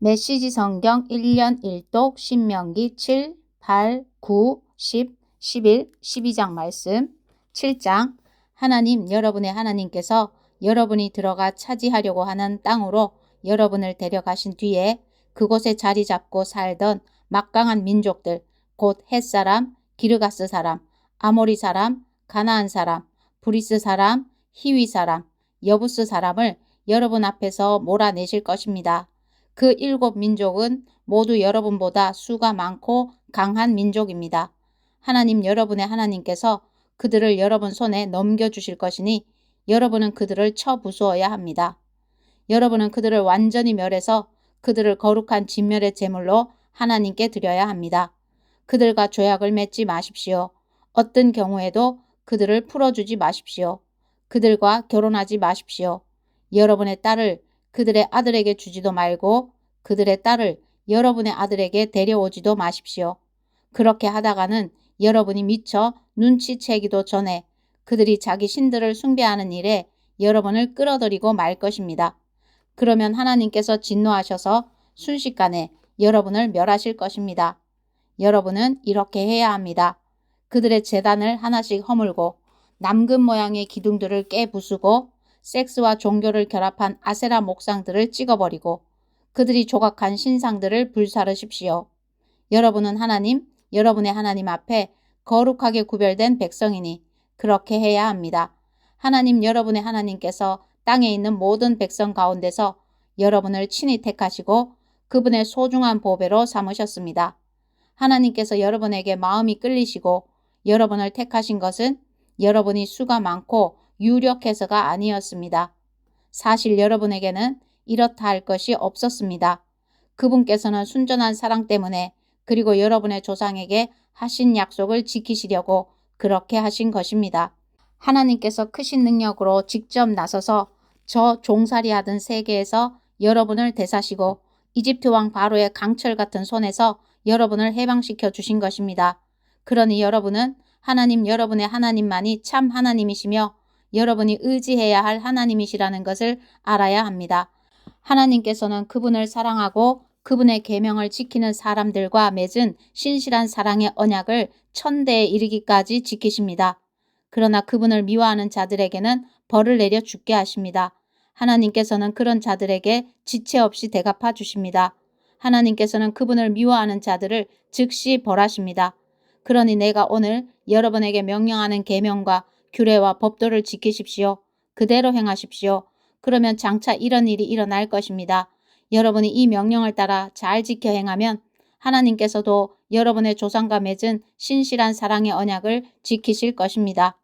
메시지 성경 1년 1독 신명기 7, 8, 9, 10, 11, 12장 말씀. 7장. 하나님, 여러분의 하나님께서 여러분이 들어가 차지하려고 하는 땅으로 여러분을 데려가신 뒤에 그곳에 자리 잡고 살던 막강한 민족들, 곧 헷사람, 기르가스 사람, 아모리 사람, 가나안 사람, 브리스 사람, 히위 사람, 여부스 사람을 여러분 앞에서 몰아내실 것입니다. 그 7 민족은 모두 여러분보다 수가 많고 강한 민족입니다. 하나님, 여러분의 하나님께서 그들을 여러분 손에 넘겨주실 것이니 여러분은 그들을 쳐 부수어야 합니다. 여러분은 그들을 완전히 멸해서 그들을 거룩한 진멸의 제물로 하나님께 드려야 합니다. 그들과 조약을 맺지 마십시오. 어떤 경우에도 그들을 풀어주지 마십시오. 그들과 결혼하지 마십시오. 여러분의 딸을 그들의 아들에게 주지도 말고 그들의 딸을 여러분의 아들에게 데려오지도 마십시오. 그렇게 하다가는 여러분이 미처 눈치채기도 전에 그들이 자기 신들을 숭배하는 일에 여러분을 끌어들이고 말 것입니다. 그러면 하나님께서 진노하셔서 순식간에 여러분을 멸하실 것입니다. 여러분은 이렇게 해야 합니다. 그들의 제단을 하나씩 허물고 남금 모양의 기둥들을 깨부수고 섹스와 종교를 결합한 아세라 목상들을 찍어버리고 그들이 조각한 신상들을 불사르십시오. 여러분은 하나님, 여러분의 하나님 앞에 거룩하게 구별된 백성이니 그렇게 해야 합니다. 하나님, 여러분의 하나님께서 땅에 있는 모든 백성 가운데서 여러분을 친히 택하시고 그분의 소중한 보배로 삼으셨습니다. 하나님께서 여러분에게 마음이 끌리시고 여러분을 택하신 것은 여러분이 수가 많고 유력해서가 아니었습니다. 사실 여러분에게는 이렇다 할 것이 없었습니다. 그분께서는 순전한 사랑 때문에 그리고 여러분의 조상에게 하신 약속을 지키시려고 그렇게 하신 것입니다. 하나님께서 크신 능력으로 직접 나서서 저 종살이 하던 세계에서 여러분을 대사시고 이집트 왕 바로의 강철 같은 손에서 여러분을 해방시켜 주신 것입니다. 그러니 여러분은 하나님, 여러분의 하나님만이 참 하나님이시며 여러분이 의지해야 할 하나님이시라는 것을 알아야 합니다. 하나님께서는 그분을 사랑하고 그분의 계명을 지키는 사람들과 맺은 신실한 사랑의 언약을 천대에 이르기까지 지키십니다. 그러나 그분을 미워하는 자들에게는 벌을 내려 죽게 하십니다. 하나님께서는 그런 자들에게 지체 없이 대갚아 주십니다. 하나님께서는 그분을 미워하는 자들을 즉시 벌하십니다. 그러니 내가 오늘 여러분에게 명령하는 계명과 규례와 법도를 지키십시오. 그대로 행하십시오. 그러면 장차 이런 일이 일어날 것입니다. 여러분이 이 명령을 따라 잘 지켜 행하면 하나님께서도 여러분의 조상과 맺은 신실한 사랑의 언약을 지키실 것입니다.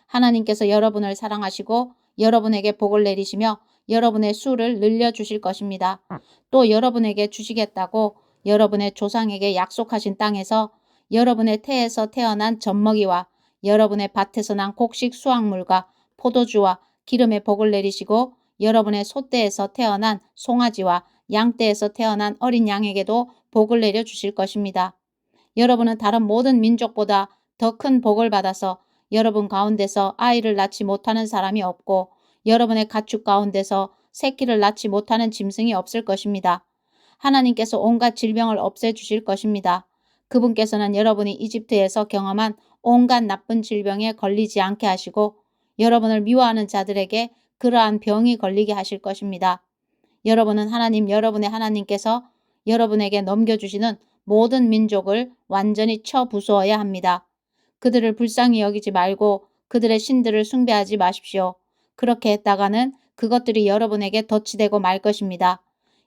하나님께서 여러분을 사랑하시고 여러분에게 복을 내리시며 여러분의 수를 늘려주실 것입니다. 또 여러분에게 주시겠다고 여러분의 조상에게 약속하신 땅에서 여러분의 태에서 태어난 젖먹이와 여러분의 밭에서 난 곡식 수확물과 포도주와 기름의 복을 내리시고 여러분의 소떼에서 태어난 송아지와 양떼에서 태어난 어린 양에게도 복을 내려주실 것입니다. 여러분은 다른 모든 민족보다 더 큰 복을 받아서 여러분 가운데서 아이를 낳지 못하는 사람이 없고 여러분의 가축 가운데서 새끼를 낳지 못하는 짐승이 없을 것입니다. 하나님께서 온갖 질병을 없애주실 것입니다. 그분께서는 여러분이 이집트에서 경험한 온갖 나쁜 질병에 걸리지 않게 하시고 여러분을 미워하는 자들에게 그러한 병이 걸리게 하실 것입니다. 여러분은 하나님, 여러분의 하나님께서 여러분에게 넘겨주시는 모든 민족을 완전히 쳐 부수어야 합니다. 그들을 불쌍히 여기지 말고 그들의 신들을 숭배하지 마십시오. 그렇게 했다가는 그것들이 여러분에게 덫이 되고 말 것입니다.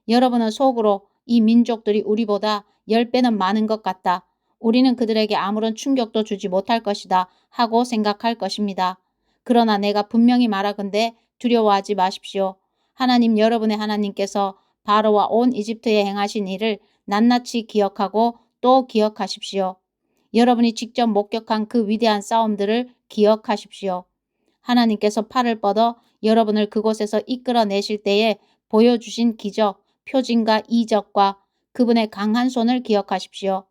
여러분은 속으로 이 민족들이 우리보다 10배는 많은 것 같다. 우리는 그들에게 아무런 충격도 주지 못할 것이다 하고 생각할 것입니다. 그러나 내가 분명히 말하건대 두려워하지 마십시오. 하나님, 여러분의 하나님께서 바로와 온 이집트에 행하신 일을 낱낱이 기억하고 또 기억하십시오. 여러분이 직접 목격한 그 위대한 싸움들을 기억하십시오. 하나님께서 팔을 뻗어 여러분을 그곳에서 이끌어내실 때에 보여주신 기적, 표징과 이적과 그분의 강한 손을 기억하십시오.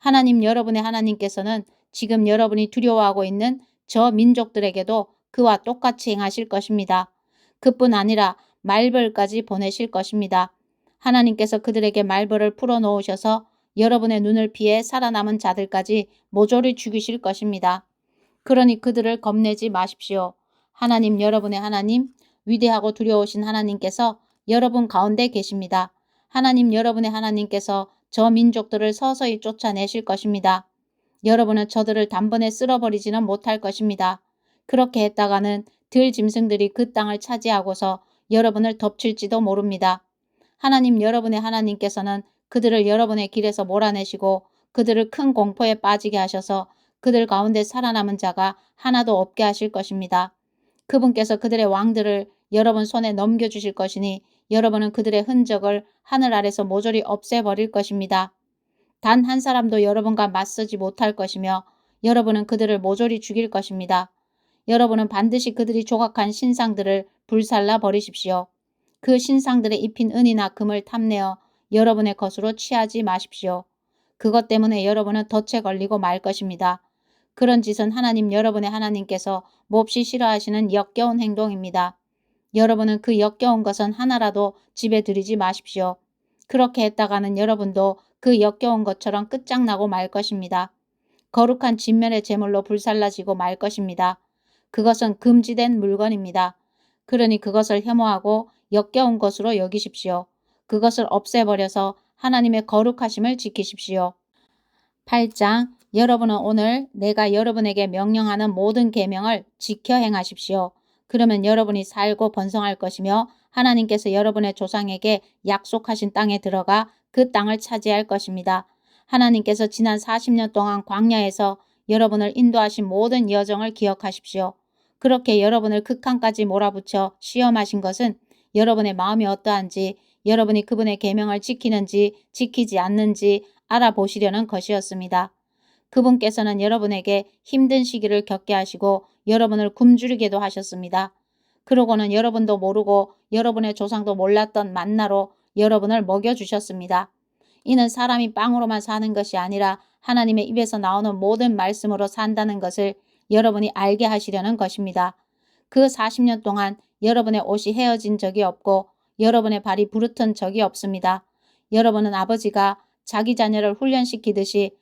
하나님, 여러분의 하나님께서는 지금 여러분이 두려워하고 있는 저 민족들에게도 그와 똑같이 행하실 것입니다. 그뿐 아니라 말벌까지 보내실 것입니다. 하나님께서 그들에게 말벌을 풀어놓으셔서 여러분의 눈을 피해 살아남은 자들까지 모조리 죽이실 것입니다. 그러니 그들을 겁내지 마십시오. 하나님, 여러분의 하나님, 위대하고 두려우신 하나님께서 여러분 가운데 계십니다. 하나님, 여러분의 하나님께서 저 민족들을 서서히 쫓아내실 것입니다. 여러분은 저들을 단번에 쓸어버리지는 못할 것입니다. 그렇게 했다가는 들짐승들이 그 땅을 차지하고서 여러분을 덮칠지도 모릅니다. 하나님, 여러분의 하나님께서는 그들을 여러분의 길에서 몰아내시고 그들을 큰 공포에 빠지게 하셔서 그들 가운데 살아남은 자가 하나도 없게 하실 것입니다. 그분께서 그들의 왕들을 여러분 손에 넘겨주실 것이니 여러분은 그들의 흔적을 하늘 아래서 모조리 없애버릴 것입니다. 단 한 사람도 여러분과 맞서지 못할 것이며 여러분은 그들을 모조리 죽일 것입니다. 여러분은 반드시 그들이 조각한 신상들을 불살라 버리십시오. 그 신상들의 입힌 은이나 금을 탐내어 여러분의 것으로 취하지 마십시오. 그것 때문에 여러분은 덫에 걸리고 말 것입니다. 그런 짓은 하나님, 여러분의 하나님께서 몹시 싫어하시는 역겨운 행동입니다. 여러분은 그 역겨운 것은 하나라도 집에 들이지 마십시오. 그렇게 했다가는 여러분도 그 역겨운 것처럼 끝장나고 말 것입니다. 거룩한 진멸의 제물로 불살라지고 말 것입니다. 그것은 금지된 물건입니다. 그러니 그것을 혐오하고 역겨운 것으로 여기십시오. 그것을 없애버려서 하나님의 거룩하심을 지키십시오. 8장. 여러분은 오늘 내가 여러분에게 명령하는 모든 계명을 지켜 행하십시오. 그러면 여러분이 살고 번성할 것이며 하나님께서 여러분의 조상에게 약속하신 땅에 들어가 그 땅을 차지할 것입니다. 하나님께서 지난 40년 동안 광야에서 여러분을 인도하신 모든 여정을 기억하십시오. 그렇게 여러분을 극한까지 몰아붙여 시험하신 것은 여러분의 마음이 어떠한지, 여러분이 그분의 계명을 지키는지 지키지 않는지 알아보시려는 것이었습니다. 그분께서는 여러분에게 힘든 시기를 겪게 하시고 여러분을 굶주리게도 하셨습니다. 그러고는 여러분도 모르고 여러분의 조상도 몰랐던 만나로 여러분을 먹여주셨습니다. 이는 사람이 빵으로만 사는 것이 아니라 하나님의 입에서 나오는 모든 말씀으로 산다는 것을 여러분이 알게 하시려는 것입니다. 그 40년 동안 여러분의 옷이 헤어진 적이 없고 여러분의 발이 부르튼 적이 없습니다. 여러분은 아버지가 자기 자녀를 훈련시키듯이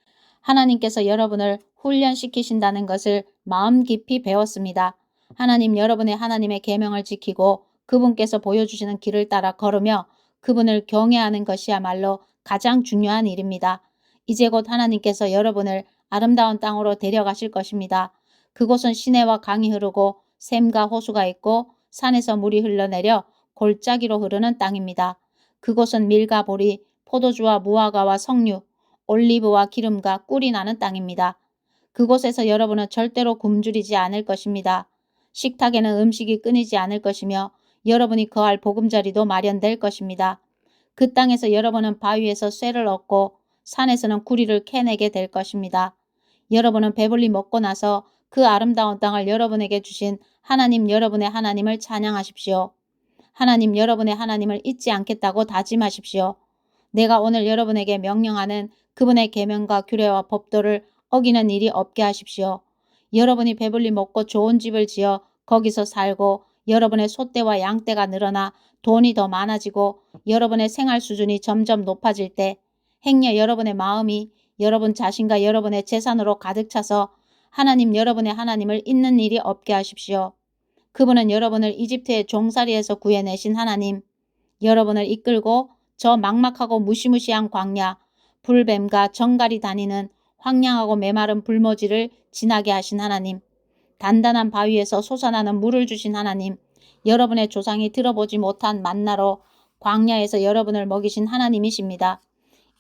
하나님께서 여러분을 훈련시키신다는 것을 마음 깊이 배웠습니다. 하나님, 여러분의 하나님의 계명을 지키고 그분께서 보여주시는 길을 따라 걸으며 그분을 경외하는 것이야말로 가장 중요한 일입니다. 이제 곧 하나님께서 여러분을 아름다운 땅으로 데려가실 것입니다. 그곳은 시내와 강이 흐르고 샘과 호수가 있고 산에서 물이 흘러내려 골짜기로 흐르는 땅입니다. 그곳은 밀과 보리, 포도주와 무화과와 석류, 올리브와 기름과 꿀이 나는 땅입니다. 그곳에서 여러분은 절대로 굶주리지 않을 것입니다. 식탁에는 음식이 끊이지 않을 것이며 여러분이 거할 보금자리도 마련될 것입니다. 그 땅에서 여러분은 바위에서 쇠를 얻고 산에서는 구리를 캐내게 될 것입니다. 여러분은 배불리 먹고 나서 그 아름다운 땅을 여러분에게 주신 하나님, 여러분의 하나님을 찬양하십시오. 하나님, 여러분의 하나님을 잊지 않겠다고 다짐하십시오. 내가 오늘 여러분에게 명령하는 그분의 계명과 규례와 법도를 어기는 일이 없게 하십시오. 여러분이 배불리 먹고 좋은 집을 지어 거기서 살고 여러분의 소떼와 양떼가 늘어나 돈이 더 많아지고 여러분의 생활 수준이 점점 높아질 때 행여 여러분의 마음이 여러분 자신과 여러분의 재산으로 가득 차서 하나님, 여러분의 하나님을 잊는 일이 없게 하십시오. 그분은 여러분을 이집트의 종살이에서 구해내신 하나님, 여러분을 이끌고 저 막막하고 무시무시한 광야, 불뱀과 정갈이 다니는 황량하고 메마른 불모지를 지나게 하신 하나님, 단단한 바위에서 솟아나는 물을 주신 하나님, 여러분의 조상이 들어보지 못한 만나로 광야에서 여러분을 먹이신 하나님이십니다.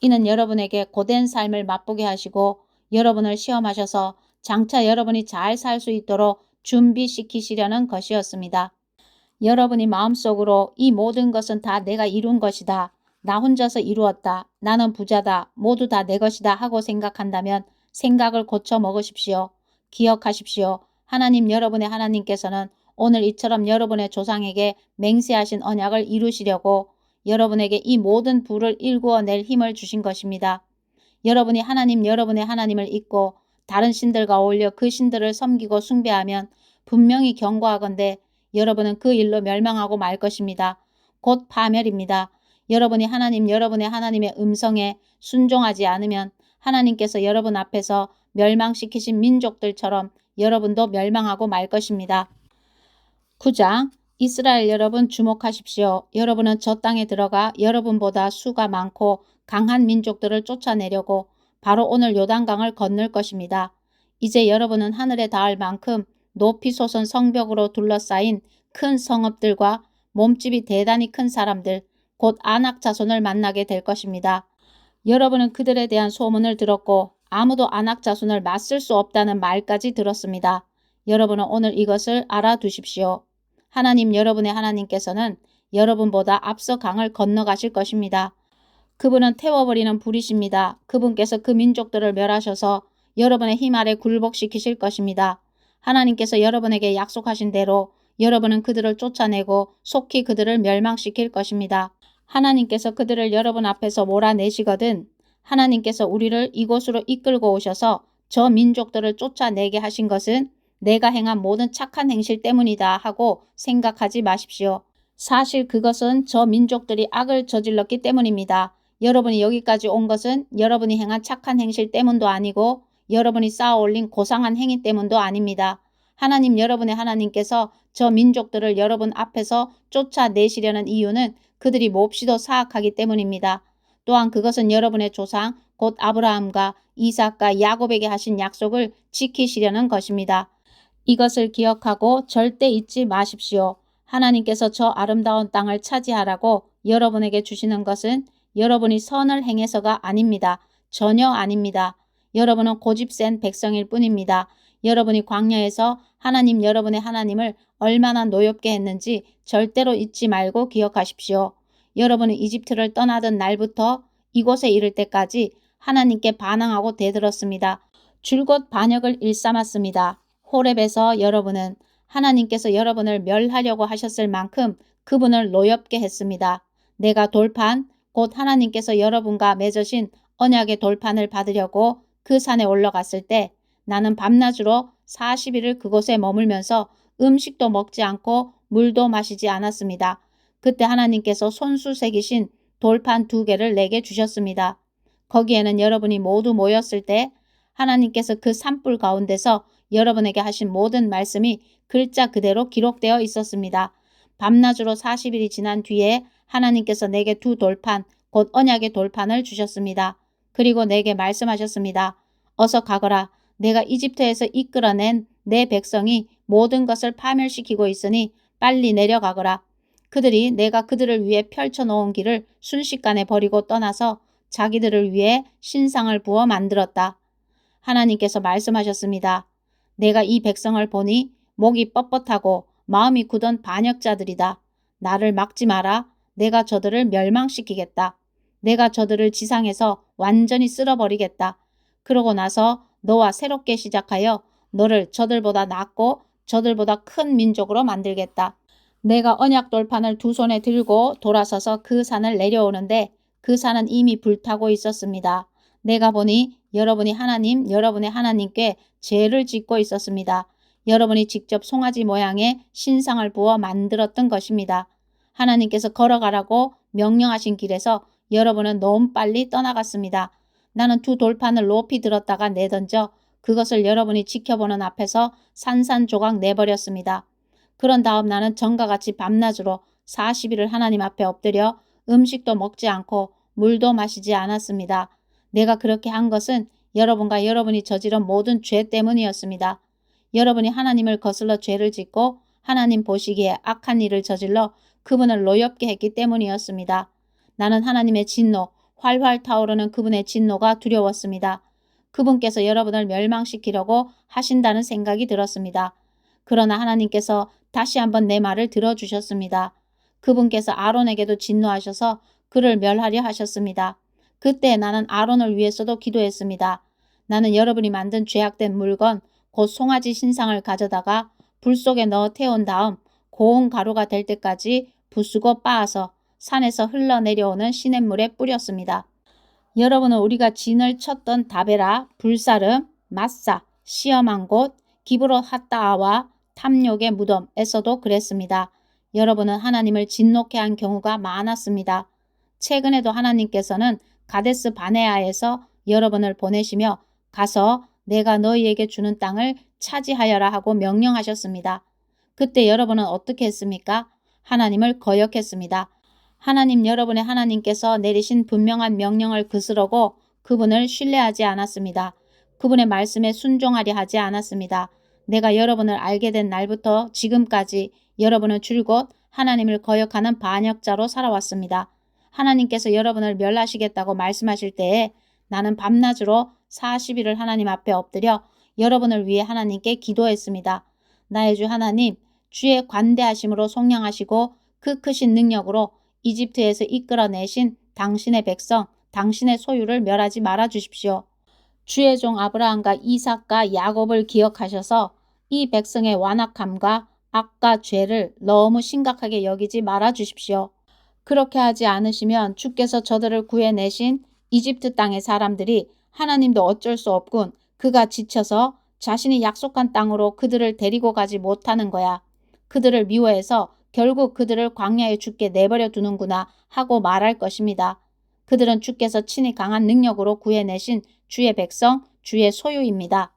이는 여러분에게 고된 삶을 맛보게 하시고 여러분을 시험하셔서 장차 여러분이 잘 살 수 있도록 준비시키시려는 것이었습니다. 여러분이 마음속으로 이 모든 것은 다 내가 이룬 것이다. 나 혼자서 이루었다. 나는 부자다. 모두 다 내 것이다 하고 생각한다면 생각을 고쳐 먹으십시오. 기억하십시오. 하나님, 여러분의 하나님께서는 오늘 이처럼 여러분의 조상에게 맹세하신 언약을 이루시려고 여러분에게 이 모든 부를 일구어낼 힘을 주신 것입니다. 여러분이 하나님, 여러분의 하나님을 잊고 다른 신들과 어울려 그 신들을 섬기고 숭배하면 분명히 경고하건대 여러분은 그 일로 멸망하고 말 것입니다. 곧 파멸입니다. 여러분이 하나님 여러분의 하나님의 음성에 순종하지 않으면 하나님께서 여러분 앞에서 멸망시키신 민족들처럼 여러분도 멸망하고 말 것입니다. 9장 이스라엘 여러분 주목하십시오. 여러분은 저 땅에 들어가 여러분보다 수가 많고 강한 민족들을 쫓아내려고 바로 오늘 요단강을 건널 것입니다. 이제 여러분은 하늘에 닿을 만큼 높이 솟은 성벽으로 둘러싸인 큰 성읍들과 몸집이 대단히 큰 사람들, 곧 아낙 자손을 만나게 될 것입니다. 여러분은 그들에 대한 소문을 들었고 아무도 아낙 자손을 맞설 수 없다는 말까지 들었습니다. 여러분은 오늘 이것을 알아두십시오. 하나님 여러분의 하나님께서는 여러분보다 앞서 강을 건너가실 것입니다. 그분은 태워버리는 불이십니다. 그분께서 그 민족들을 멸하셔서 여러분의 힘 아래 굴복시키실 것입니다. 하나님께서 여러분에게 약속하신 대로 여러분은 그들을 쫓아내고 속히 그들을 멸망시킬 것입니다. 하나님께서 그들을 여러분 앞에서 몰아내시거든 하나님께서 우리를 이곳으로 이끌고 오셔서 저 민족들을 쫓아내게 하신 것은 내가 행한 모든 착한 행실 때문이다 하고 생각하지 마십시오. 사실 그것은 저 민족들이 악을 저질렀기 때문입니다. 여러분이 여기까지 온 것은 여러분이 행한 착한 행실 때문도 아니고 여러분이 쌓아 올린 고상한 행위 때문도 아닙니다. 하나님 여러분의 하나님께서 저 민족들을 여러분 앞에서 쫓아내시려는 이유는 그들이 몹시도 사악하기 때문입니다. 또한 그것은 여러분의 조상 곧 아브라함과 이삭과 야곱에게 하신 약속을 지키시려는 것입니다. 이것을 기억하고 절대 잊지 마십시오. 하나님께서 저 아름다운 땅을 차지하라고 여러분에게 주시는 것은 여러분이 선을 행해서가 아닙니다. 전혀 아닙니다. 여러분은 고집센 백성일 뿐입니다. 여러분이 광야에서 하나님 여러분의 하나님을 얼마나 노엽게 했는지 절대로 잊지 말고 기억하십시오. 여러분은 이집트를 떠나던 날부터 이곳에 이를 때까지 하나님께 반항하고 대들었습니다. 줄곧 반역을 일삼았습니다. 호렙에서 여러분은 하나님께서 여러분을 멸하려고 하셨을 만큼 그분을 노엽게 했습니다. 내가 돌판 곧 하나님께서 여러분과 맺으신 언약의 돌판을 받으려고 그 산에 올라갔을 때 나는 밤낮으로 40일을 그곳에 머물면서 음식도 먹지 않고 물도 마시지 않았습니다. 그때 하나님께서 손수 새기신 돌판 2개를 내게 주셨습니다. 거기에는 여러분이 모두 모였을 때 하나님께서 그 산불 가운데서 여러분에게 하신 모든 말씀이 글자 그대로 기록되어 있었습니다. 밤낮으로 40일이 지난 뒤에 하나님께서 내게 2 돌판, 곧 언약의 돌판을 주셨습니다. 그리고 내게 말씀하셨습니다. 어서 가거라. 내가 이집트에서 이끌어낸 내 백성이 모든 것을 파멸시키고 있으니 빨리 내려가거라. 그들이 내가 그들을 위해 펼쳐놓은 길을 순식간에 버리고 떠나서 자기들을 위해 신상을 부어 만들었다. 하나님께서 말씀하셨습니다. 내가 이 백성을 보니 목이 뻣뻣하고 마음이 굳은 반역자들이다. 나를 막지 마라. 내가 저들을 멸망시키겠다. 내가 저들을 지상에서 완전히 쓸어버리겠다. 그러고 나서 너와 새롭게 시작하여 너를 저들보다 낫고 저들보다 큰 민족으로 만들겠다. 내가 언약 돌판을 2 손에 들고 돌아서서 그 산을 내려오는데 그 산은 이미 불타고 있었습니다. 내가 보니 여러분이 하나님 여러분의 하나님께 죄를 짓고 있었습니다. 여러분이 직접 송아지 모양의 신상을 부어 만들었던 것입니다. 하나님께서 걸어가라고 명령하신 길에서 여러분은 너무 빨리 떠나갔습니다. 나는 2 돌판을 높이 들었다가 내던져 그것을 여러분이 지켜보는 앞에서 산산조각 내버렸습니다. 그런 다음 나는 전과 같이 밤낮으로 40일을 하나님 앞에 엎드려 음식도 먹지 않고 물도 마시지 않았습니다. 내가 그렇게 한 것은 여러분과 여러분이 저지른 모든 죄 때문이었습니다. 여러분이 하나님을 거슬러 죄를 짓고 하나님 보시기에 악한 일을 저질러 그분을 노엽게 했기 때문이었습니다. 나는 하나님의 진노, 활활 타오르는 그분의 진노가 두려웠습니다. 그분께서 여러분을 멸망시키려고 하신다는 생각이 들었습니다. 그러나 하나님께서 다시 한번 내 말을 들어주셨습니다. 그분께서 아론에게도 진노하셔서 그를 멸하려 하셨습니다. 그때 나는 아론을 위해서도 기도했습니다. 나는 여러분이 만든 죄악된 물건, 곧 송아지 신상을 가져다가 불 속에 넣어 태운 다음 고운 가루가 될 때까지 부수고 빻아서 산에서 흘러내려오는 시냇물에 뿌렸습니다. 여러분은 우리가 진을 쳤던 다베라, 불사름, 마사, 시험한 곳, 기브롯 핫다아와 탐욕의 무덤에서도 그랬습니다. 여러분은 하나님을 진노케 한 경우가 많았습니다. 최근에도 하나님께서는 가데스 바네아에서 여러분을 보내시며 가서 내가 너희에게 주는 땅을 차지하여라 하고 명령하셨습니다. 그때 여러분은 어떻게 했습니까? 하나님을 거역했습니다. 하나님 여러분의 하나님께서 내리신 분명한 명령을 거스르고 그분을 신뢰하지 않았습니다. 그분의 말씀에 순종하려 하지 않았습니다. 내가 여러분을 알게 된 날부터 지금까지 여러분은 줄곧 하나님을 거역하는 반역자로 살아왔습니다. 하나님께서 여러분을 멸하시겠다고 말씀하실 때에 나는 밤낮으로 40일을 하나님 앞에 엎드려 여러분을 위해 하나님께 기도했습니다. 나의 주 하나님, 주의 관대하심으로 속량하시고 그 크신 능력으로 이집트에서 이끌어내신 당신의 백성, 당신의 소유를 멸하지 말아 주십시오. 주의 종 아브라함과 이삭과 야곱을 기억하셔서 이 백성의 완악함과 악과 죄를 너무 심각하게 여기지 말아 주십시오. 그렇게 하지 않으시면 주께서 저들을 구해내신 이집트 땅의 사람들이 하나님도 어쩔 수 없군. 그가 지쳐서 자신이 약속한 땅으로 그들을 데리고 가지 못하는 거야. 그들을 미워해서 결국 그들을 광야에 죽게 내버려 두는구나 하고 말할 것입니다. 그들은 주께서 친히 강한 능력으로 구해내신 주의 백성, 주의 소유입니다.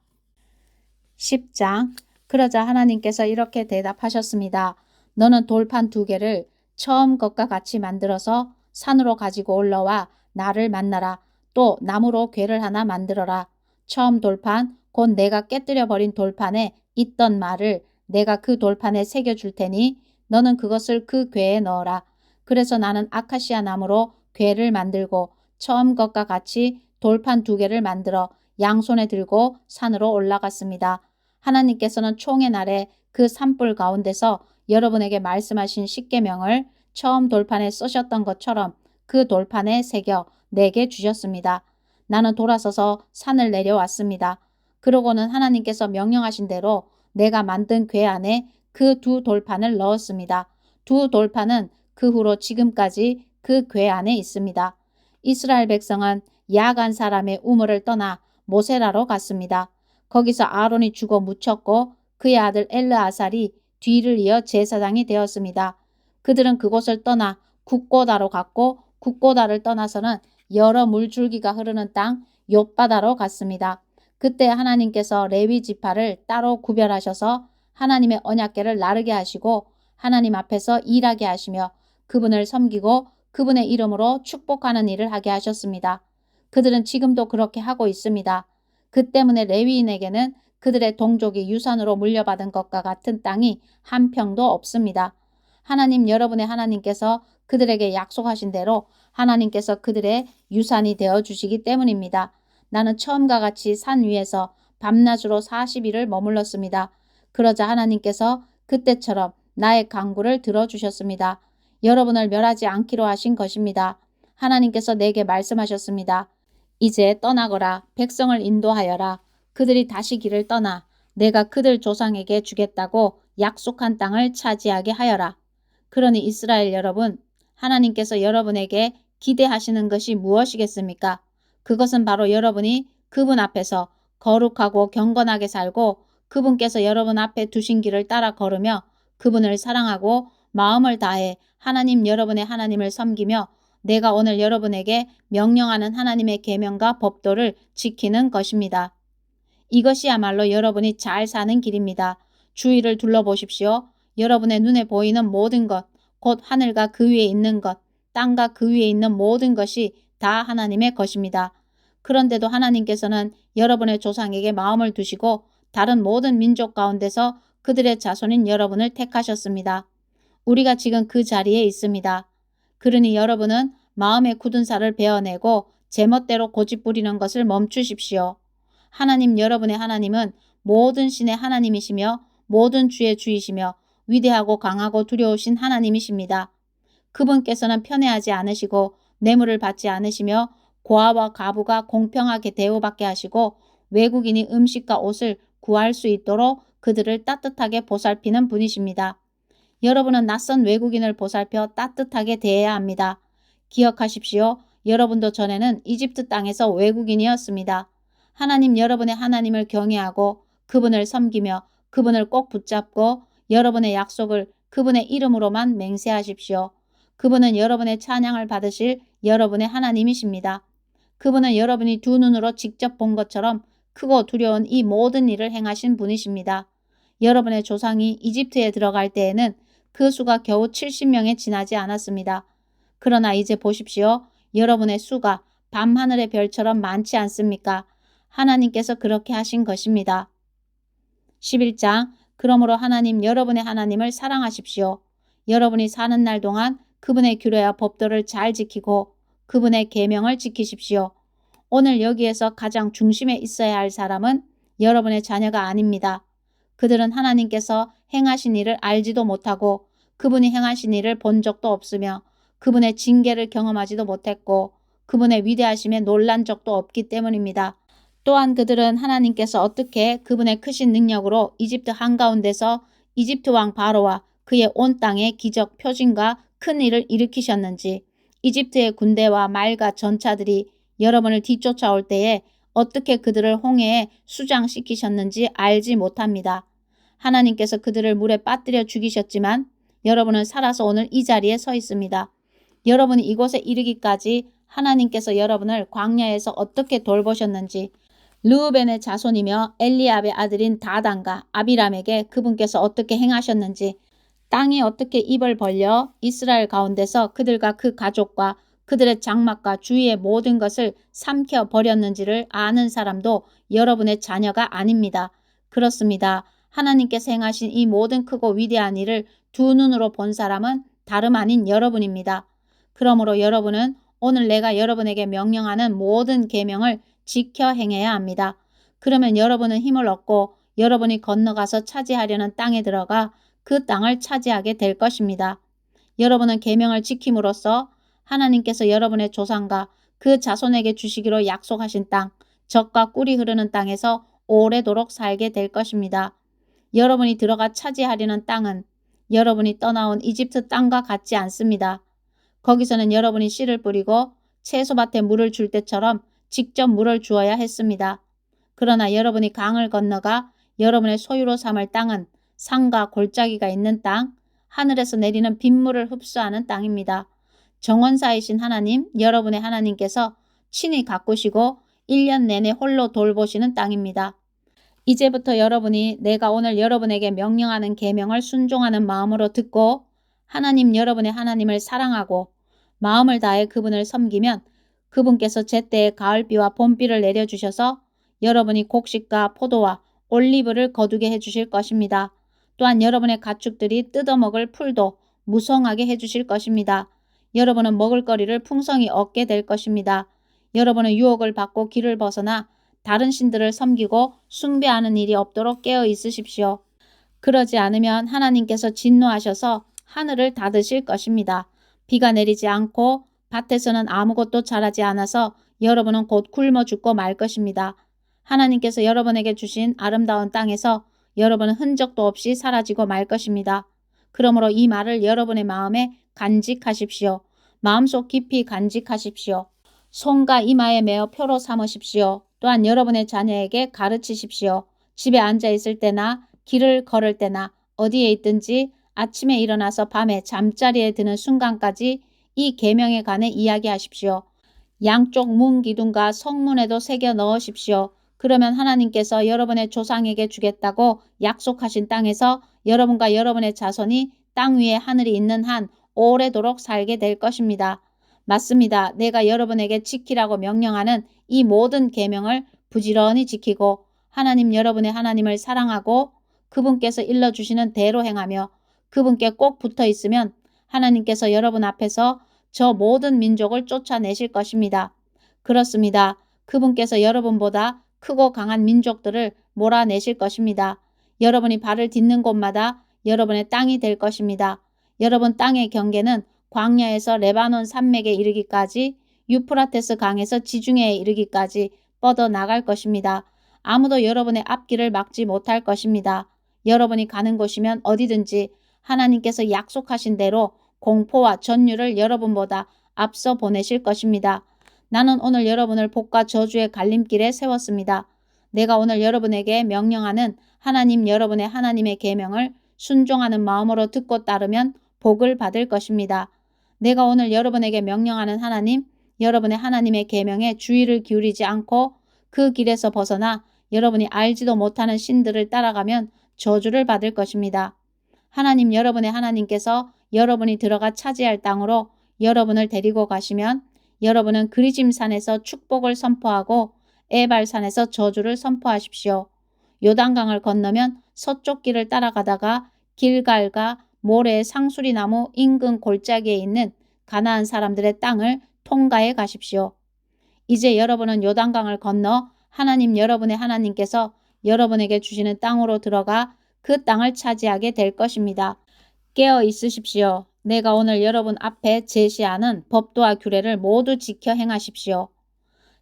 10장. 그러자 하나님께서 이렇게 대답하셨습니다. 너는 돌판 2개를 처음 것과 같이 만들어서 산으로 가지고 올라와 나를 만나라. 또 나무로 궤를 하나 만들어라. 처음 돌판, 곧 내가 깨뜨려 버린 돌판에 있던 말을 내가 그 돌판에 새겨줄 테니 너는 그것을 그 궤에 넣어라. 그래서 나는 아카시아 나무로 궤를 만들고 처음 것과 같이 돌판 2개를 만들어 양손에 들고 산으로 올라갔습니다. 하나님께서는 총의 날에 그 산불 가운데서 여러분에게 말씀하신 십계명을 처음 돌판에 쓰셨던 것처럼 그 돌판에 새겨 내게 주셨습니다. 나는 돌아서서 산을 내려왔습니다. 그러고는 하나님께서 명령하신 대로 내가 만든 궤 안에 그 2 돌판을 넣었습니다. 2 돌판은 그 후로 지금까지 그 궤 안에 있습니다. 이스라엘 백성은 야간 사람의 우물을 떠나 모세라로 갔습니다. 거기서 아론이 죽어 묻혔고 그의 아들 엘르아살이 뒤를 이어 제사장이 되었습니다. 그들은 그곳을 떠나 국고다로 갔고 국고다를 떠나서는 여러 물줄기가 흐르는 땅 욥바다로 갔습니다. 그때 하나님께서 레위 지파를 따로 구별하셔서 하나님의 언약궤를 나르게 하시고 하나님 앞에서 일하게 하시며 그분을 섬기고 그분의 이름으로 축복하는 일을 하게 하셨습니다. 그들은 지금도 그렇게 하고 있습니다. 그 때문에 레위인에게는 그들의 동족이 유산으로 물려받은 것과 같은 땅이 한 평도 없습니다. 하나님 여러분의 하나님께서 그들에게 약속하신 대로 하나님께서 그들의 유산이 되어주시기 때문입니다. 나는 처음과 같이 산 위에서 밤낮으로 40일을 머물렀습니다. 그러자 하나님께서 그때처럼 나의 간구를 들어주셨습니다. 여러분을 멸하지 않기로 하신 것입니다. 하나님께서 내게 말씀하셨습니다. 이제 떠나거라. 백성을 인도하여라. 그들이 다시 길을 떠나 내가 그들 조상에게 주겠다고 약속한 땅을 차지하게 하여라. 그러니 이스라엘 여러분, 하나님께서 여러분에게 기대하시는 것이 무엇이겠습니까? 그것은 바로 여러분이 그분 앞에서 거룩하고 경건하게 살고 그분께서 여러분 앞에 두신 길을 따라 걸으며 그분을 사랑하고 마음을 다해 하나님 여러분의 하나님을 섬기며 내가 오늘 여러분에게 명령하는 하나님의 계명과 법도를 지키는 것입니다. 이것이야말로 여러분이 잘 사는 길입니다. 주위를 둘러보십시오. 여러분의 눈에 보이는 모든 것, 곧 하늘과 그 위에 있는 것, 땅과 그 위에 있는 모든 것이 다 하나님의 것입니다. 그런데도 하나님께서는 여러분의 조상에게 마음을 두시고 다른 모든 민족 가운데서 그들의 자손인 여러분을 택하셨습니다. 우리가 지금 그 자리에 있습니다. 그러니 여러분은 마음의 굳은 살을 베어내고 제멋대로 고집부리는 것을 멈추십시오. 하나님 여러분의 하나님은 모든 신의 하나님이시며 모든 주의 주이시며 위대하고 강하고 두려우신 하나님이십니다. 그분께서는 편애하지 않으시고 뇌물을 받지 않으시며 고아와 가부가 공평하게 대우받게 하시고 외국인이 음식과 옷을 구할 수 있도록 그들을 따뜻하게 보살피는 분이십니다. 여러분은 낯선 외국인을 보살펴 따뜻하게 대해야 합니다. 기억하십시오. 여러분도 전에는 이집트 땅에서 외국인이었습니다. 하나님 여러분의 하나님을 경외하고 그분을 섬기며 그분을 꼭 붙잡고 여러분의 약속을 그분의 이름으로만 맹세하십시오. 그분은 여러분의 찬양을 받으실 여러분의 하나님이십니다. 그분은 여러분이 두 눈으로 직접 본 것처럼 크고 두려운 이 모든 일을 행하신 분이십니다. 여러분의 조상이 이집트에 들어갈 때에는 그 수가 겨우 70명에 지나지 않았습니다. 그러나 이제 보십시오. 여러분의 수가 밤하늘의 별처럼 많지 않습니까? 하나님께서 그렇게 하신 것입니다. 11장 그러므로 하나님 여러분의 하나님을 사랑하십시오. 여러분이 사는 날 동안 그분의 규례와 법도를 잘 지키고 그분의 계명을 지키십시오. 오늘 여기에서 가장 중심에 있어야 할 사람은 여러분의 자녀가 아닙니다. 그들은 하나님께서 행하신 일을 알지도 못하고 그분이 행하신 일을 본 적도 없으며 그분의 징계를 경험하지도 못했고 그분의 위대하심에 놀란 적도 없기 때문입니다. 또한 그들은 하나님께서 어떻게 그분의 크신 능력으로 이집트 한가운데서 이집트 왕 바로와 그의 온 땅에 기적 표징과 큰 일을 일으키셨는지 이집트의 군대와 말과 전차들이 여러분을 뒤쫓아올 때에 어떻게 그들을 홍해에 수장시키셨는지 알지 못합니다. 하나님께서 그들을 물에 빠뜨려 죽이셨지만 여러분은 살아서 오늘 이 자리에 서 있습니다. 여러분이 이곳에 이르기까지 하나님께서 여러분을 광야에서 어떻게 돌보셨는지 르우벤의 자손이며 엘리압의 아들인 다단과 아비람에게 그분께서 어떻게 행하셨는지 땅이 어떻게 입을 벌려 이스라엘 가운데서 그들과 그 가족과 그들의 장막과 주위의 모든 것을 삼켜 버렸는지를 아는 사람도 여러분의 자녀가 아닙니다. 그렇습니다. 하나님께서 행하신 이 모든 크고 위대한 일을 두 눈으로 본 사람은 다름 아닌 여러분입니다. 그러므로 여러분은 오늘 내가 여러분에게 명령하는 모든 계명을 지켜 행해야 합니다. 그러면 여러분은 힘을 얻고 여러분이 건너가서 차지하려는 땅에 들어가 그 땅을 차지하게 될 것입니다. 여러분은 계명을 지킴으로써 하나님께서 여러분의 조상과 그 자손에게 주시기로 약속하신 땅, 젖과 꿀이 흐르는 땅에서 오래도록 살게 될 것입니다. 여러분이 들어가 차지하려는 땅은 여러분이 떠나온 이집트 땅과 같지 않습니다. 거기서는 여러분이 씨를 뿌리고 채소밭에 물을 줄 때처럼 직접 물을 주어야 했습니다. 그러나 여러분이 강을 건너가 여러분의 소유로 삼을 땅은 산과 골짜기가 있는 땅, 하늘에서 내리는 빗물을 흡수하는 땅입니다. 정원사이신 하나님, 여러분의 하나님께서 친히 가꾸시고 1년 내내 홀로 돌보시는 땅입니다. 이제부터 여러분이 내가 오늘 여러분에게 명령하는 계명을 순종하는 마음으로 듣고 하나님 여러분의 하나님을 사랑하고 마음을 다해 그분을 섬기면 그분께서 제때에 가을비와 봄비를 내려주셔서 여러분이 곡식과 포도와 올리브를 거두게 해주실 것입니다. 또한 여러분의 가축들이 뜯어먹을 풀도 무성하게 해주실 것입니다. 여러분은 먹을거리를 풍성히 얻게 될 것입니다. 여러분은 유혹을 받고 길을 벗어나 다른 신들을 섬기고 숭배하는 일이 없도록 깨어 있으십시오. 그러지 않으면 하나님께서 진노하셔서 하늘을 닫으실 것입니다. 비가 내리지 않고 밭에서는 아무것도 자라지 않아서 여러분은 곧 굶어 죽고 말 것입니다. 하나님께서 여러분에게 주신 아름다운 땅에서 여러분은 흔적도 없이 사라지고 말 것입니다. 그러므로 이 말을 여러분의 마음에 간직하십시오. 마음속 깊이 간직하십시오. 손과 이마에 메어 표로 삼으십시오. 또한 여러분의 자녀에게 가르치십시오. 집에 앉아 있을 때나 길을 걸을 때나 어디에 있든지 아침에 일어나서 밤에 잠자리에 드는 순간까지 이 계명에 관해 이야기하십시오. 양쪽 문 기둥과 성문에도 새겨 넣으십시오. 그러면 하나님께서 여러분의 조상에게 주겠다고 약속하신 땅에서 여러분과 여러분의 자손이 땅 위에 하늘이 있는 한 오래도록 살게 될 것입니다. 맞습니다. 내가 여러분에게 지키라고 명령하는 이 모든 계명을 부지런히 지키고 하나님 여러분의 하나님을 사랑하고 그분께서 일러주시는 대로 행하며 그분께 꼭 붙어 있으면 하나님께서 여러분 앞에서 저 모든 민족을 쫓아내실 것입니다. 그렇습니다. 그분께서 여러분보다 크고 강한 민족들을 몰아내실 것입니다. 여러분이 발을 딛는 곳마다 여러분의 땅이 될 것입니다. 여러분 땅의 경계는 광야에서 레바논 산맥에 이르기까지 유프라테스 강에서 지중해에 이르기까지 뻗어 나갈 것입니다. 아무도 여러분의 앞길을 막지 못할 것입니다. 여러분이 가는 곳이면 어디든지 하나님께서 약속하신 대로 공포와 전율을 여러분보다 앞서 보내실 것입니다. 나는 오늘 여러분을 복과 저주의 갈림길에 세웠습니다. 내가 오늘 여러분에게 명령하는 하나님 여러분의 하나님의 계명을 순종하는 마음으로 듣고 따르면 복을 받을 것입니다. 내가 오늘 여러분에게 명령하는 하나님, 여러분의 하나님의 계명에 주의를 기울이지 않고 그 길에서 벗어나 여러분이 알지도 못하는 신들을 따라가면 저주를 받을 것입니다. 하나님 여러분의 하나님께서 여러분이 들어가 차지할 땅으로 여러분을 데리고 가시면 여러분은 그리짐산에서 축복을 선포하고 에발산에서 저주를 선포하십시오. 요단강을 건너면 서쪽 길을 따라가다가 길갈과 모레 상수리나무 인근 골짜기에 있는 가나안 사람들의 땅을 통과해 가십시오. 이제 여러분은 요단강을 건너 하나님 여러분의 하나님께서 여러분에게 주시는 땅으로 들어가 그 땅을 차지하게 될 것입니다. 깨어 있으십시오. 내가 오늘 여러분 앞에 제시하는 법도와 규례를 모두 지켜 행하십시오.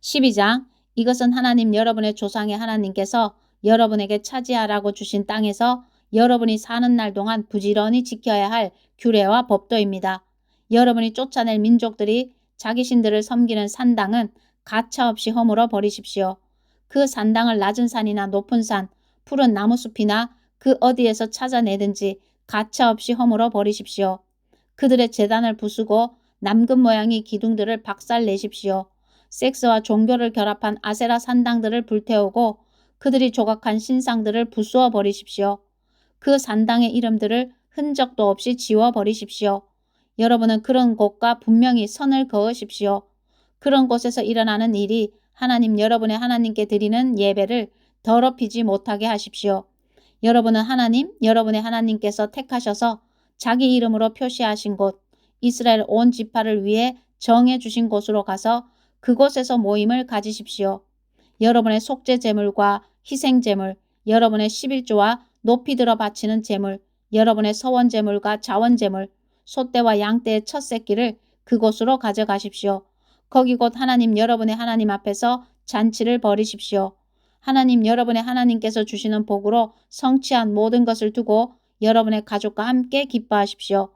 12장 이것은 하나님 여러분의 조상의 하나님께서 여러분에게 차지하라고 주신 땅에서 여러분이 사는 날 동안 부지런히 지켜야 할 규례와 법도입니다. 여러분이 쫓아낼 민족들이 자기 신들을 섬기는 산당은 가차없이 허물어 버리십시오. 그 산당을 낮은 산이나 높은 산, 푸른 나무숲이나 그 어디에서 찾아내든지 가차없이 허물어 버리십시오. 그들의 제단을 부수고 남금 모양의 기둥들을 박살내십시오. 섹스와 종교를 결합한 아세라 산당들을 불태우고 그들이 조각한 신상들을 부수어 버리십시오. 그 산당의 이름들을 흔적도 없이 지워 버리십시오. 여러분은 그런 곳과 분명히 선을 그으십시오. 그런 곳에서 일어나는 일이 하나님 여러분의 하나님께 드리는 예배를 더럽히지 못하게 하십시오. 여러분은 하나님 여러분의 하나님께서 택하셔서 자기 이름으로 표시하신 곳 이스라엘 온 지파를 위해 정해 주신 곳으로 가서 그곳에서 모임을 가지십시오. 여러분의 속죄 제물과 희생 제물, 여러분의 11조와 높이 들어 바치는 제물, 여러분의 서원 제물과 자원 제물, 소떼와 양떼의 첫 새끼를 그곳으로 가져가십시오. 거기 곧 하나님 여러분의 하나님 앞에서 잔치를 벌이십시오. 하나님 여러분의 하나님께서 주시는 복으로 성취한 모든 것을 두고 여러분의 가족과 함께 기뻐하십시오.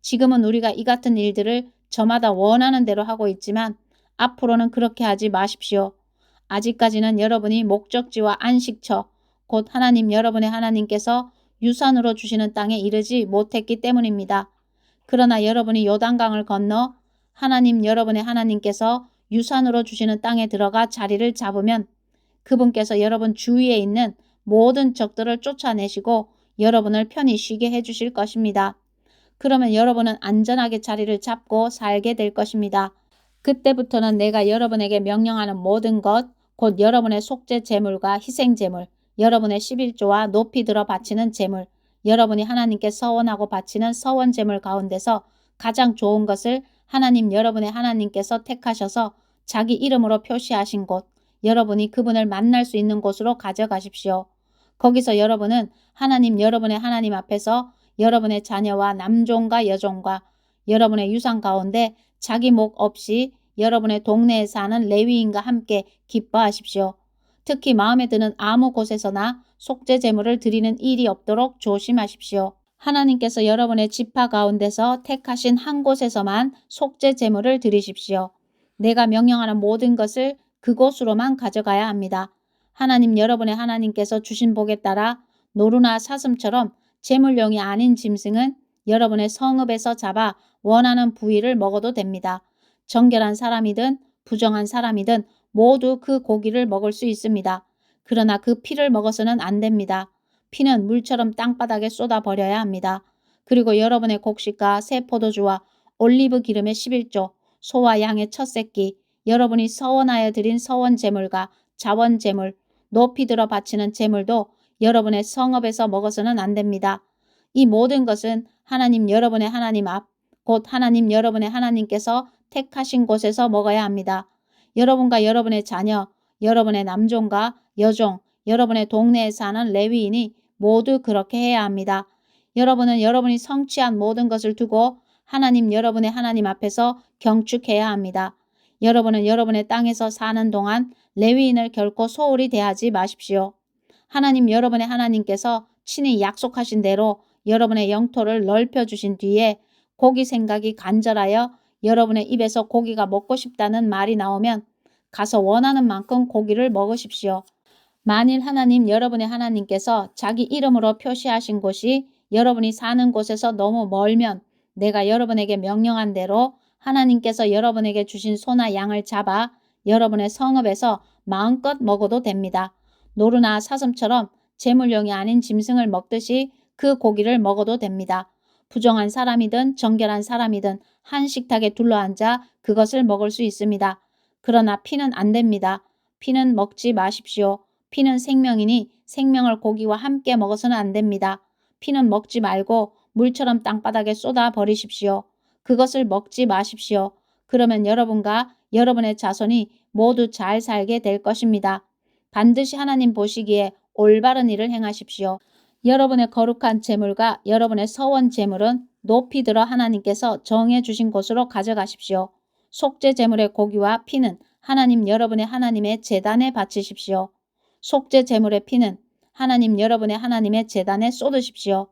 지금은 우리가 이 같은 일들을 저마다 원하는 대로 하고 있지만 앞으로는 그렇게 하지 마십시오. 아직까지는 여러분이 목적지와 안식처, 곧 하나님 여러분의 하나님께서 유산으로 주시는 땅에 이르지 못했기 때문입니다. 그러나 여러분이 요단강을 건너 하나님 여러분의 하나님께서 유산으로 주시는 땅에 들어가 자리를 잡으면 그분께서 여러분 주위에 있는 모든 적들을 쫓아내시고 여러분을 편히 쉬게 해주실 것입니다. 그러면 여러분은 안전하게 자리를 잡고 살게 될 것입니다. 그때부터는 내가 여러분에게 명령하는 모든 것, 곧 여러분의 속죄 제물과 희생 제물, 여러분의 11조와 높이 들어 바치는 제물, 여러분이 하나님께 서원하고 바치는 서원 제물 가운데서 가장 좋은 것을 하나님 여러분의 하나님께서 택하셔서 자기 이름으로 표시하신 곳, 여러분이 그분을 만날 수 있는 곳으로 가져가십시오. 거기서 여러분은 하나님 여러분의 하나님 앞에서 여러분의 자녀와 남종과 여종과 여러분의 유산 가운데 자기 목 없이 여러분의 동네에 사는 레위인과 함께 기뻐하십시오. 특히 마음에 드는 아무 곳에서나 속죄 제물을 드리는 일이 없도록 조심하십시오. 하나님께서 여러분의 지파 가운데서 택하신 한 곳에서만 속죄 제물을 드리십시오. 내가 명령하는 모든 것을 그곳으로만 가져가야 합니다. 하나님 여러분의 하나님께서 주신 복에 따라 노루나 사슴처럼 제물용이 아닌 짐승은 여러분의 성읍에서 잡아 원하는 부위를 먹어도 됩니다. 정결한 사람이든 부정한 사람이든 모두 그 고기를 먹을 수 있습니다. 그러나 그 피를 먹어서는 안 됩니다. 피는 물처럼 땅바닥에 쏟아 버려야 합니다. 그리고 여러분의 곡식과 새 포도주와 올리브 기름의 11조, 소와 양의 첫 새끼, 여러분이 서원하여 드린 서원 제물과 자원 제물, 높이 들어 바치는 제물도 여러분의 성읍에서 먹어서는 안 됩니다. 이 모든 것은 하나님 여러분의 하나님 앞, 곧 하나님 여러분의 하나님께서 택하신 곳에서 먹어야 합니다. 여러분과 여러분의 자녀, 여러분의 남종과 여종, 여러분의 동네에 사는 레위인이 모두 그렇게 해야 합니다. 여러분은 여러분이 성취한 모든 것을 두고 하나님 여러분의 하나님 앞에서 경축해야 합니다. 여러분은 여러분의 땅에서 사는 동안 레위인을 결코 소홀히 대하지 마십시오. 하나님 여러분의 하나님께서 친히 약속하신 대로 여러분의 영토를 넓혀주신 뒤에 고기 생각이 간절하여 여러분의 입에서 고기가 먹고 싶다는 말이 나오면 가서 원하는 만큼 고기를 먹으십시오. 만일 하나님 여러분의 하나님께서 자기 이름으로 표시하신 곳이 여러분이 사는 곳에서 너무 멀면 내가 여러분에게 명령한 대로 하나님께서 여러분에게 주신 소나 양을 잡아 여러분의 성읍에서 마음껏 먹어도 됩니다. 노루나 사슴처럼 제물용이 아닌 짐승을 먹듯이 그 고기를 먹어도 됩니다. 부정한 사람이든 정결한 사람이든 한 식탁에 둘러앉아 그것을 먹을 수 있습니다. 그러나 피는 안 됩니다. 피는 먹지 마십시오. 피는 생명이니 생명을 고기와 함께 먹어서는 안 됩니다. 피는 먹지 말고 물처럼 땅바닥에 쏟아 버리십시오. 그것을 먹지 마십시오. 그러면 여러분과 여러분의 자손이 모두 잘 살게 될 것입니다. 반드시 하나님 보시기에 올바른 일을 행하십시오. 여러분의 거룩한 재물과 여러분의 서원 재물은 높이 들어 하나님께서 정해 주신 곳으로 가져가십시오. 속죄 재물의 고기와 피는 하나님 여러분의 하나님의 제단에 바치십시오. 속죄 재물의 피는 하나님 여러분의 하나님의 제단에 쏟으십시오.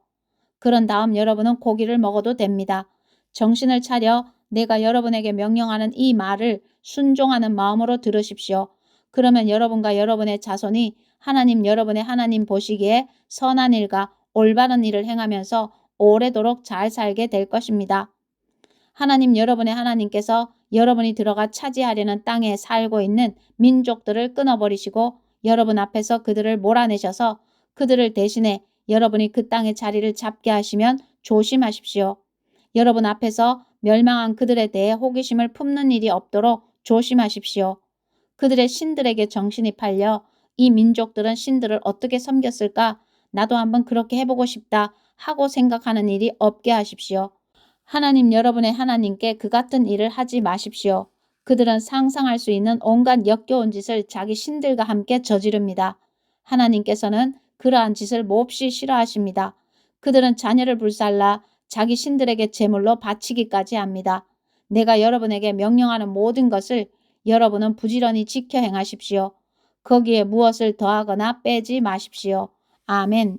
그런 다음 여러분은 고기를 먹어도 됩니다. 정신을 차려 내가 여러분에게 명령하는 이 말을 순종하는 마음으로 들으십시오. 그러면 여러분과 여러분의 자손이 하나님 여러분의 하나님 보시기에 선한 일과 올바른 일을 행하면서 오래도록 잘 살게 될 것입니다. 하나님 여러분의 하나님께서 여러분이 들어가 차지하려는 땅에 살고 있는 민족들을 끊어버리시고 여러분 앞에서 그들을 몰아내셔서 그들을 대신해 여러분이 그 땅의 자리를 잡게 하시면 조심하십시오. 여러분 앞에서 멸망한 그들에 대해 호기심을 품는 일이 없도록 조심하십시오. 그들의 신들에게 정신이 팔려 이 민족들은 신들을 어떻게 섬겼을까? 나도 한번 그렇게 해보고 싶다 하고 생각하는 일이 없게 하십시오. 하나님 여러분의 하나님께 그 같은 일을 하지 마십시오. 그들은 상상할 수 있는 온갖 역겨운 짓을 자기 신들과 함께 저지릅니다. 하나님께서는 그러한 짓을 몹시 싫어하십니다. 그들은 자녀를 불살라 자기 신들에게 제물로 바치기까지 합니다. 내가 여러분에게 명령하는 모든 것을 여러분은 부지런히 지켜 행하십시오. 거기에 무엇을 더하거나 빼지 마십시오. 아멘.